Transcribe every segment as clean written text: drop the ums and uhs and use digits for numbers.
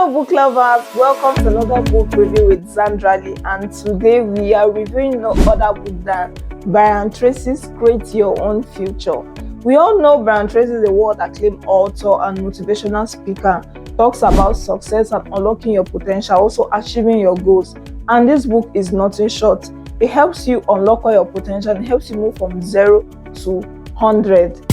Hello book lovers, welcome to another book review with Xandraly, and today we are reviewing no other book than Brian Tracy's Create Your Own Future. We all know Brian Tracy is a world-acclaimed author and motivational speaker, talks about success and unlocking your potential, also achieving your goals, and this book is nothing short. It helps you unlock all your potential and helps you move from 0 to 100.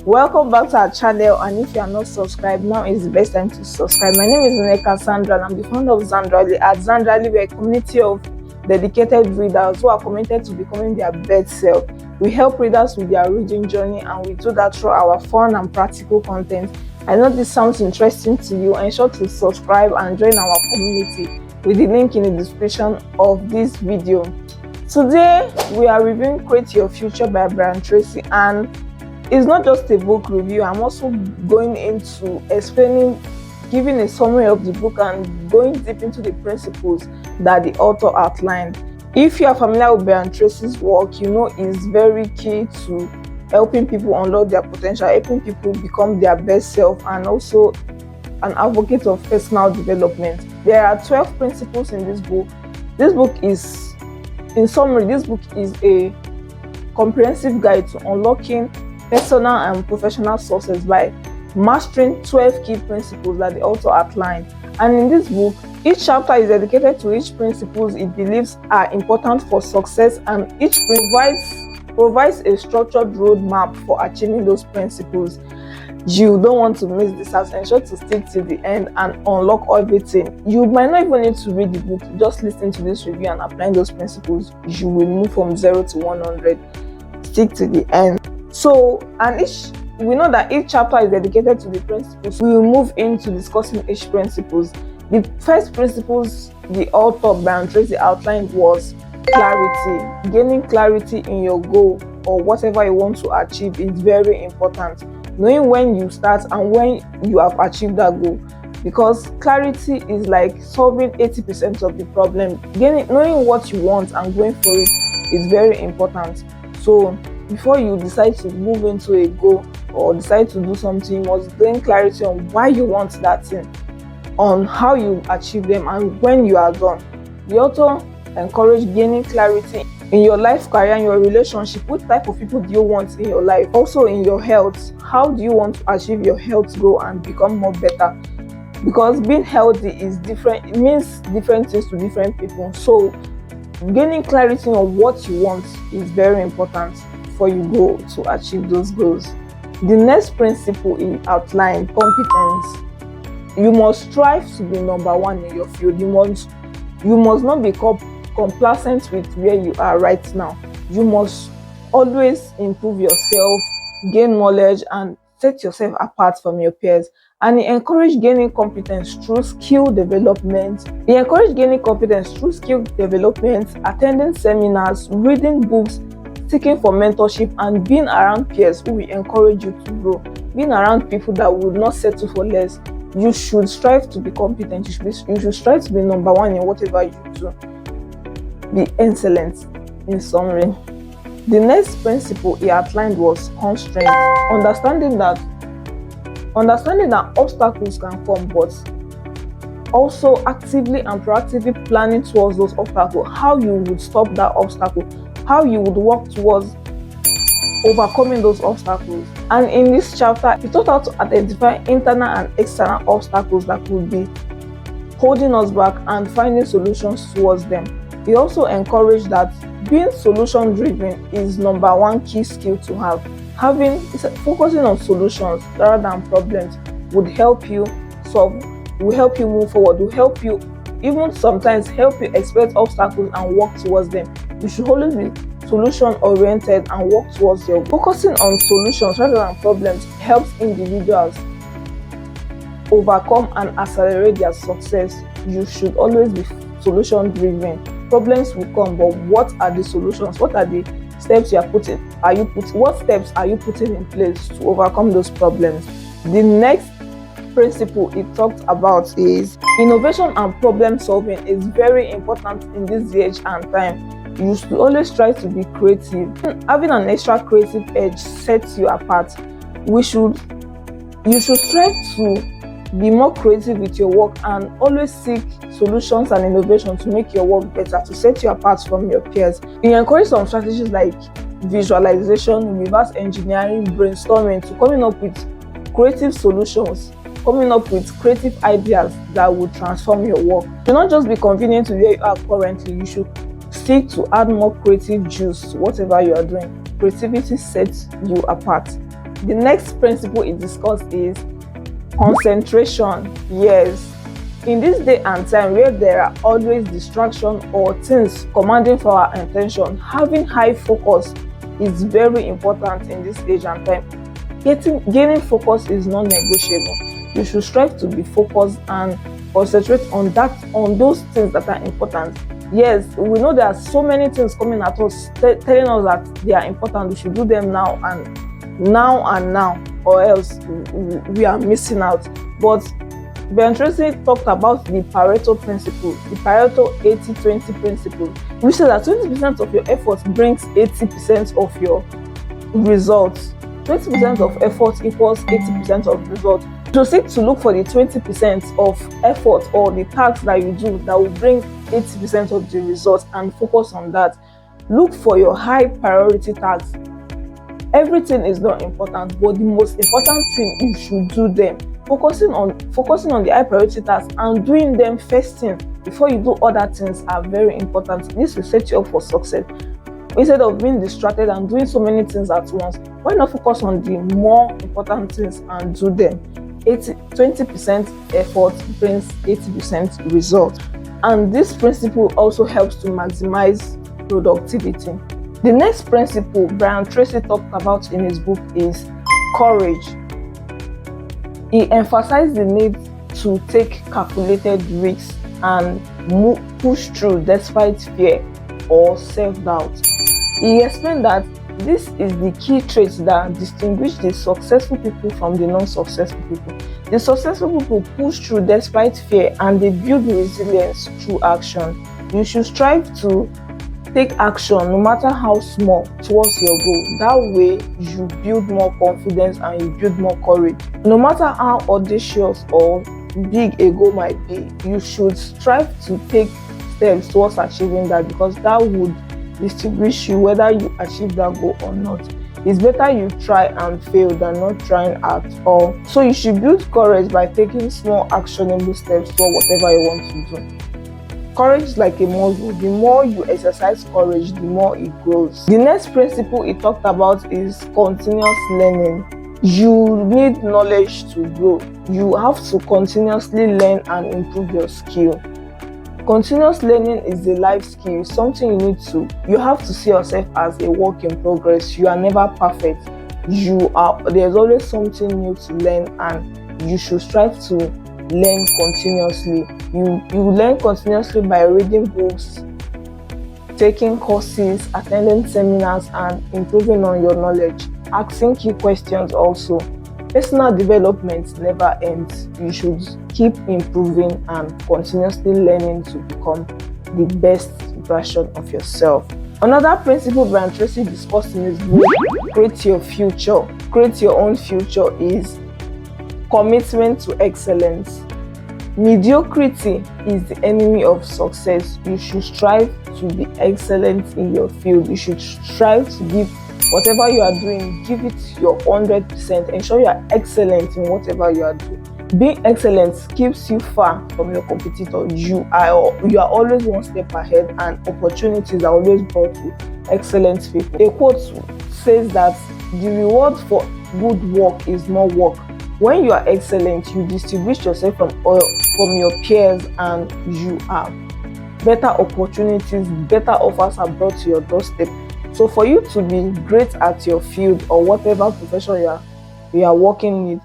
Welcome back to our channel, and if you are not subscribed, now is the best time to subscribe. My name is Xandraly and I'm the founder of Xandraly. At Xandraly, we are a community of dedicated readers who are committed to becoming their best self. We help readers with their reading journey, and we do that through our fun and practical content. I know this sounds interesting to you. Ensure to subscribe and join our community with the link in the description of this video. Today we are reviewing Create Your Future by Brian Tracy, and it's not just a book review. I'm also going into explaining, giving a summary of the book and going deep into the principles that the author outlined. If you are familiar with Brian Tracy's work, you know it's very key to helping people unlock their potential, helping people become their best self, and also an advocate of personal development. There are 12 principles in this book. This book is, in summary, this book is a comprehensive guide to unlocking personal and professional success by mastering 12 key principles that the author outlined. And in this book, each chapter is dedicated to each principles it believes are important for success, and each provides a structured roadmap for achieving those principles. You don't want to miss this, as ensure to stick to the end and unlock everything. You might not even need to read the book, just listen to this review and applying those principles, you will move from 0 to 100. Stick to the end. So, and we know that each chapter is dedicated to the principles. We will move into discussing each principles. The first principles the author Brian Tracy outlined was clarity. Gaining clarity in your goal or whatever you want to achieve is very important. Knowing when you start and when you have achieved that goal, because clarity is like solving 80% of the problem. Knowing what you want and going for it is very important. So before you decide to move into a goal or decide to do something, you must gain clarity on why you want that thing, on how you achieve them, and when you are done. The author encourage gaining clarity in your life, career, and your relationship. What type of people do you want in your life? Also in your health. How do you want to achieve your health goal and become more better? Because being healthy is different. It means different things to different people. So gaining clarity on what you want is very important before you go to achieve those goals. The next principle he outlined, competence. You must strive to be number one in your field. You must not be complacent with where you are right now. You must always improve yourself, gain knowledge, and set yourself apart from your peers. And he encouraged gaining competence through skill development. Attending seminars, reading books, seeking for mentorship, and being around peers who will encourage you to grow. Being around people that will not settle for less. You should strive to be competent. You should strive to be number one in whatever you do. Be excellent, in summary. The next principle he outlined was constraint. Understanding that obstacles can come, but also actively and proactively planning towards those obstacles. How you would stop that obstacle, how you would work towards overcoming those obstacles. And in this chapter, he taught how to identify internal and external obstacles that could be holding us back and finding solutions towards them. He also encouraged that being solution driven is number one key skill to have. Focusing on solutions rather than problems would help you solve, will help you move forward, will help you, even sometimes help you expect obstacles and work towards them. You should always be solution oriented and work towards your goal. Focusing on solutions rather than problems helps individuals overcome and accelerate their success. You should always be solution driven. Problems will come, but what are the solutions? What are the steps what steps are you putting in place to overcome those problems? The next principle it talked about is innovation and problem solving is very important in this age and time. You should always try to be creative. Having an extra creative edge sets you apart. You should strive to be more creative with your work and always seek solutions and innovation to make your work better, to set you apart from your peers. You encourage some strategies like visualization, reverse engineering, brainstorming, to coming up with creative solutions, coming up with creative ideas that will transform your work. Do not just be convenient to where you are currently. You should seek to add more creative juice to whatever you are doing. Creativity sets you apart. The next principle it discussed is concentration. Yes, in this day and time where there are always distractions or things commanding for our attention, having high focus is very important in this age and time. Gaining focus is non-negotiable. You should strive to be focused and concentrate on those things that are important. Yes, we know there are so many things coming at us telling us that they are important. We should do them now, or else we are missing out. But Brian Tracy talked about the Pareto principle, the Pareto 80-20 principle, which says that 20% of your effort brings 80% of your results. 20% of effort equals 80% of results. So seek to look for the 20% of effort or the tasks that you do that will bring 80% of the results and focus on that. Look for your high priority tasks. Everything is not important, but the most important thing, you should do them. Focusing on the high priority tasks and doing them first thing before you do other things are very important. This will set you up for success. Instead of being distracted and doing so many things at once, why not focus on the more important things and do them? 20% effort brings 80% result. And this principle also helps to maximize productivity. The next principle Brian Tracy talked about in his book is courage. He emphasized the need to take calculated risks and push through despite fear or self-doubt. He explained that this is the key traits that distinguish the successful people from the non-successful people. The successful people push through despite fear and they build resilience through action. You should strive to take action, no matter how small, towards your goal. That way, you build more confidence and you build more courage. No matter how audacious or big a goal might be, you should strive to take steps towards achieving that, because that would distinguish you whether you achieve that goal or not. It's better you try and fail than not trying at all. So you should build courage by taking small actionable steps toward whatever you want to do. Courage is like a muscle. The more you exercise courage, the more it grows. The next principle he talked about is continuous learning. You need knowledge to grow. You have to continuously learn and improve your skill. Continuous learning is a life skill, something you have to see yourself as a work in progress. You are never perfect. There's always something new to learn, and you should strive to learn continuously. You learn continuously by reading books, taking courses, attending seminars, and improving on your knowledge. Asking key questions also. Personal development never ends. You should keep improving and continuously learning to become the best version of yourself. Another principle Brian Tracy discussed in his book, Create Your Future, Create Your Own Future, is commitment to excellence. Mediocrity is the enemy of success. You should strive to be excellent in your field. You should strive to give whatever you are doing, give it your 100%. Ensure you are excellent in whatever you are doing. Being excellent keeps you far from your competitor. You are always one step ahead, and opportunities are always brought to excellent people. A quote says that the reward for good work is more work. When you are excellent, you distinguish yourself from your peers, and you have better opportunities, better offers are brought to your doorstep. So for you to be great at your field or whatever profession you are working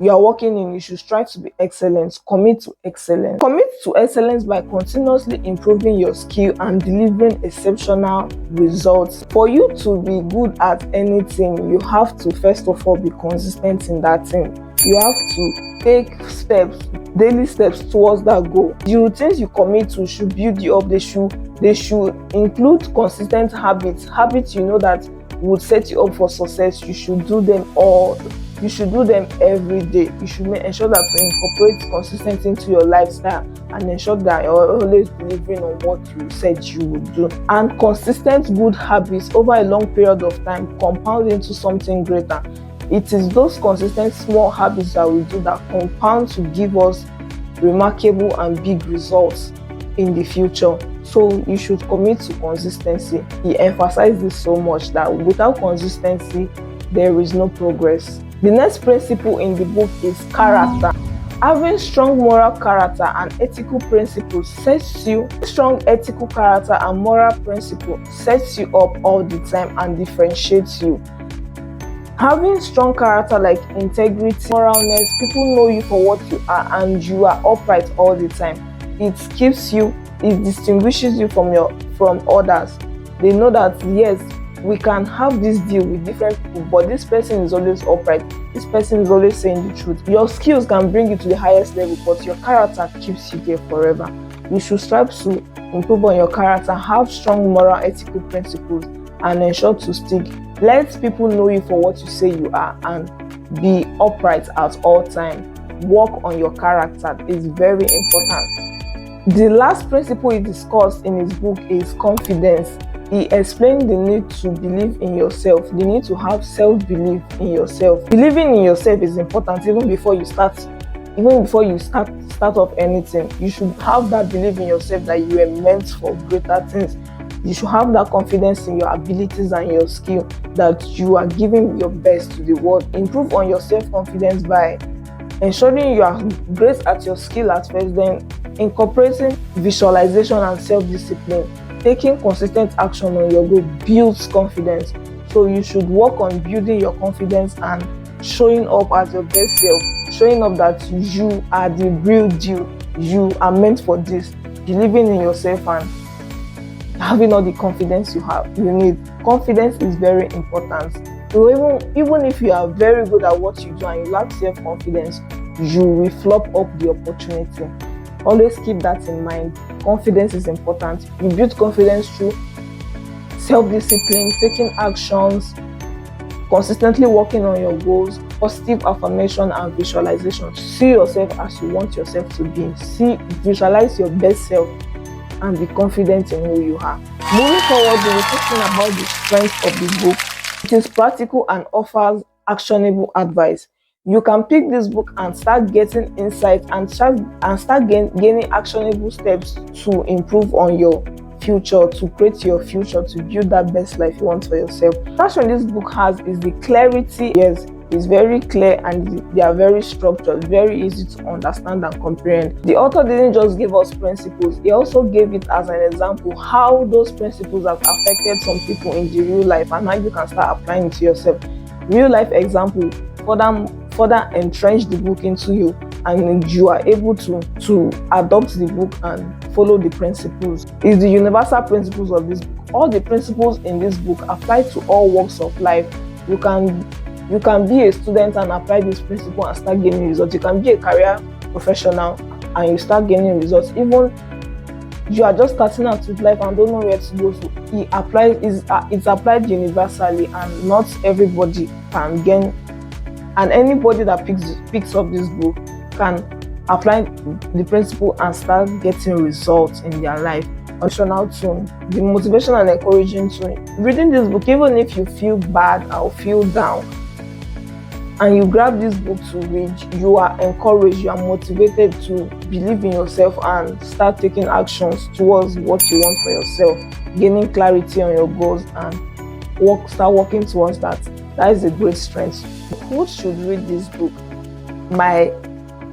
in, you should strive to be excellent. Commit to excellence. Commit to excellence by continuously improving your skill and delivering exceptional results. For you to be good at anything, you have to first of all be consistent in that thing. you have to take steps, daily steps towards that goal. The routines you commit to should build you up. They should include consistent habits you know that would set you up for success. You should do them every day. You should ensure that to incorporate consistency into your lifestyle and ensure that you're always delivering on what you said you would do. And consistent good habits over a long period of time compound into something greater. It is those consistent small habits that we do that compound to give us remarkable and big results in the future. So you should commit to consistency. He emphasized this so much that without consistency, there is no progress. The next principle in the book is character. Having strong moral character and ethical principles sets you up all the time and differentiates you. Having strong character like integrity, moralness, people know you for what you are and you are upright all the time. It distinguishes you from others. They know that yes, we can have this deal with different people, but this person is always upright. This person is always saying the truth. Your skills can bring you to the highest level, but your character keeps you there forever. You should strive to improve on your character, have strong moral ethical principles, and ensure to stick. Let people know you for what you say you are and be upright at all times. Work on your character is very important. The last principle he discussed in his book is confidence. He explained the need to believe in yourself, the need to have self-belief in yourself. Believing in yourself is important even before you start off anything. You should have that belief in yourself that you are meant for greater things. You should have that confidence in your abilities and your skill, that you are giving your best to the world. Improve on your self-confidence by ensuring you are great at your skill at first, then incorporating visualization and self-discipline. Taking consistent action on your goal builds confidence. So you should work on building your confidence and showing up as your best self, showing up that you are the real deal, you are meant for this, believing in yourself and having all the confidence you need. Confidence is very important. So even if you are very good at what you do and you lack self-confidence, you will flop up the opportunity. Always keep that in mind. Confidence is important. You build confidence through self-discipline, taking actions, consistently working on your goals, positive affirmation and visualization. See yourself as you want yourself to be. Visualize your best self and be confident in who you are. Moving forward, we'll be talking about the strength of the book. It is practical and offers actionable advice. You can pick this book and start getting insights and start gaining actionable steps to improve on your future, to create your future, to build that best life you want for yourself. The passion this book has is the clarity. Yes, it's very clear and they are very structured, very easy to understand and comprehend. The author didn't just give us principles, he also gave it as an example how those principles have affected some people in the real life and how you can start applying it to yourself. Real life example further entrench the book into you, and you are able to adopt the book and follow the principles. It's the universal principles of this book. All the principles in this book apply to all walks of life. You can be a student and apply this principle and start gaining results. You can be a career professional and you start gaining results. Even you are just starting out with life and don't know where to go. So it's applied universally, and not everybody can gain. And anybody that picks up this book can apply the principle and start getting results in their life. Additional to the motivation and encouraging to reading this book, even if you feel bad or feel down, and you grab this book to read, you are encouraged, you are motivated to believe in yourself and start taking actions towards what you want for yourself, gaining clarity on your goals and start working towards that. That is a great strength. Who should read this book? My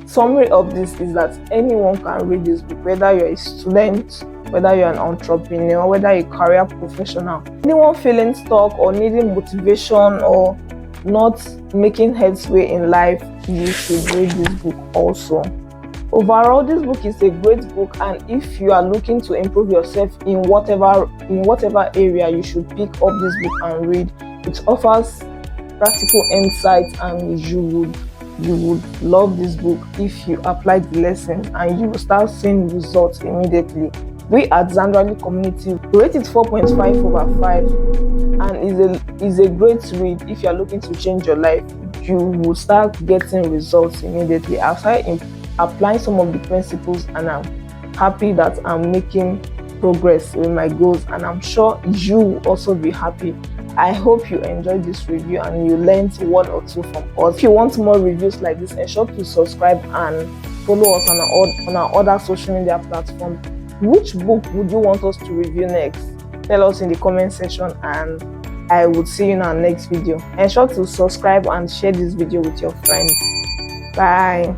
summary of this is that anyone can read this book, whether you're a student, whether you're an entrepreneur, whether you're a career professional. Anyone feeling stuck or needing motivation or not making headway in life, you should read this book also. Overall, this book is a great book, and if you are looking to improve yourself in whatever area, you should pick up this book and read. It offers practical insights and you would you would love this book if you apply the lesson, and you will start seeing results immediately. We at Xandraly community rate it 4.5/5, and is a great read. If you are looking to change your life, you will start getting results immediately. I've started applying some of the principles, and I'm happy that I'm making progress with my goals, and I'm sure you will also be happy. I hope you enjoyed this review and you learned one or two from us. If you want more reviews like this, ensure to subscribe and follow us on our other social media platforms. Which book would you want us to review next? Tell us in the comment section, and I will see you in our next video. Ensure to subscribe and share this video with your friends. Bye.